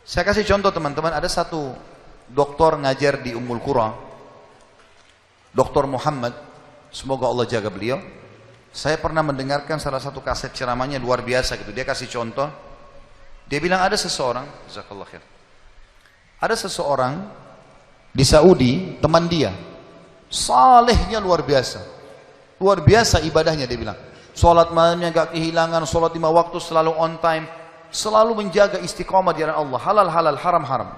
Saya kasih contoh teman-teman, ada satu doktor ngajar di Ummul Qura, Dr. Muhammad, semoga Allah jaga beliau. Saya pernah mendengarkan salah satu kaset ceramahnya luar biasa gitu. Dia kasih contoh, dia bilang ada seseorang, jazakallah khair, ada seseorang di Saudi, teman dia, salehnya luar biasa ibadahnya. Dia bilang, sholat malamnya gak kehilangan, sholat 5 waktu selalu on time, selalu menjaga istiqomah di jalan Allah, halal-halal, haram-haram.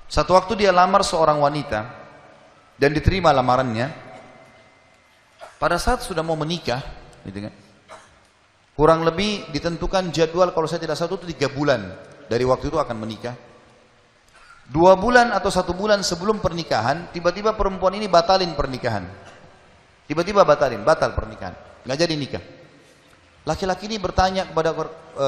Satu waktu dia lamar seorang wanita dan diterima lamarannya. Pada saat sudah mau menikah, gitu kan, kurang lebih ditentukan jadwal, kalau saya tidak salah itu 3 bulan dari waktu itu akan menikah. 2 bulan atau 1 bulan sebelum pernikahan, tiba-tiba perempuan ini batalin pernikahan. Tiba-tiba batal pernikahan, nggak jadi nikah. Laki-laki ini bertanya kepada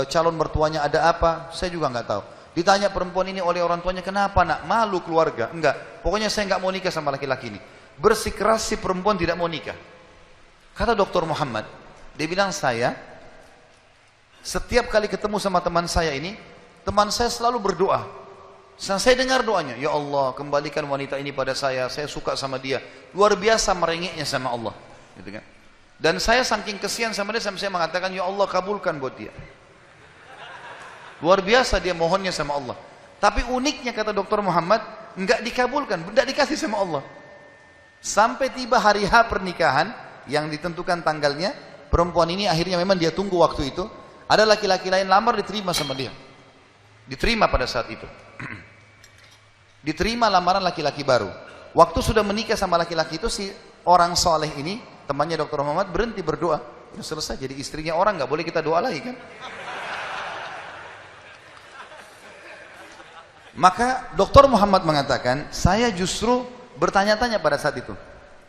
calon mertuanya, ada apa? Saya juga nggak tahu. Ditanya perempuan ini oleh orang tuanya, kenapa nak? Malu keluarga? Enggak, pokoknya saya nggak mau nikah sama laki-laki ini. Bersikeras si perempuan tidak mau nikah. Kata Dr. Muhammad, dia bilang, saya setiap kali ketemu sama teman saya ini, teman saya selalu berdoa. Saya dengar doanya, ya Allah kembalikan wanita ini pada saya suka sama dia. Luar biasa merengeknya sama Allah, gitu kan. Dan saya saking kesian sama dia, sampai saya mengatakan, ya Allah kabulkan buat dia. Luar biasa dia mohonnya sama Allah. Tapi uniknya kata Dr. Muhammad, enggak dikabulkan, enggak dikasih sama Allah. Sampai tiba hari H pernikahan yang ditentukan tanggalnya, perempuan ini akhirnya memang dia tunggu waktu itu. Ada laki-laki lain lamar, diterima sama dia. Diterima pada saat itu. Diterima lamaran laki-laki baru. Waktu sudah menikah sama laki-laki itu, si orang soleh ini, temannya Dr. Muhammad, berhenti berdoa. Udah selesai, jadi istrinya orang, nggak boleh kita doa lagi kan. Maka Dr. Muhammad mengatakan, saya justru bertanya-tanya pada saat itu,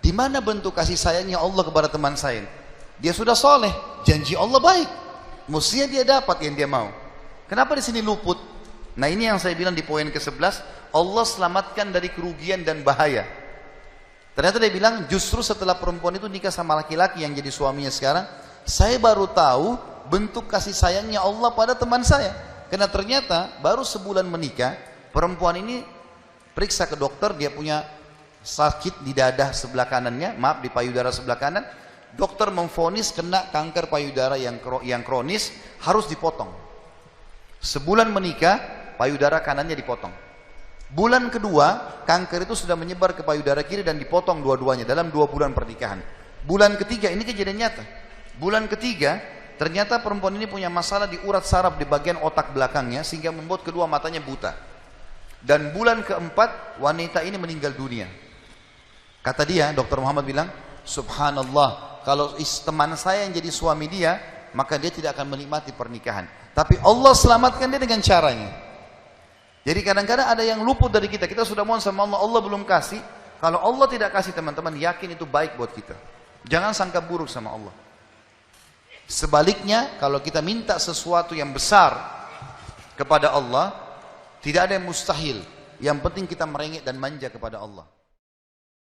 di mana bentuk kasih sayangnya Allah kepada teman saya? Dia sudah soleh, janji Allah baik, mestinya dia dapat yang dia mau. Kenapa di sini luput? Nah ini yang saya bilang di poin ke-11, Allah selamatkan dari kerugian dan bahaya. Ternyata dia bilang, justru setelah perempuan itu nikah sama laki-laki yang jadi suaminya sekarang, saya baru tahu bentuk kasih sayangnya Allah pada teman saya. Karena ternyata baru sebulan menikah, perempuan ini periksa ke dokter, dia punya sakit di dada sebelah kanannya, maaf di payudara sebelah kanan. Dokter memvonis kena kanker payudara yang kronis, harus dipotong. Sebulan menikah, payudara kanannya dipotong. Bulan kedua, kanker itu sudah menyebar ke payudara kiri dan dipotong dua-duanya dalam 2 bulan pernikahan. Bulan ketiga, ini kejadian nyata. Bulan ketiga, ternyata perempuan ini punya masalah di urat saraf di bagian otak belakangnya, sehingga membuat kedua matanya buta. Dan bulan keempat, wanita ini meninggal dunia. Kata dia, Dr. Muhammad bilang, subhanallah, kalau teman saya yang jadi suami dia, maka dia tidak akan menikmati pernikahan. Tapi Allah selamatkan dia dengan caranya. Jadi kadang-kadang ada yang luput dari kita. Kita sudah mohon sama Allah, Allah belum kasih. Kalau Allah tidak kasih, teman-teman, yakin itu baik buat kita. Jangan sangka buruk sama Allah. Sebaliknya, kalau kita minta sesuatu yang besar kepada Allah, tidak ada yang mustahil. Yang penting kita merengek dan manja kepada Allah.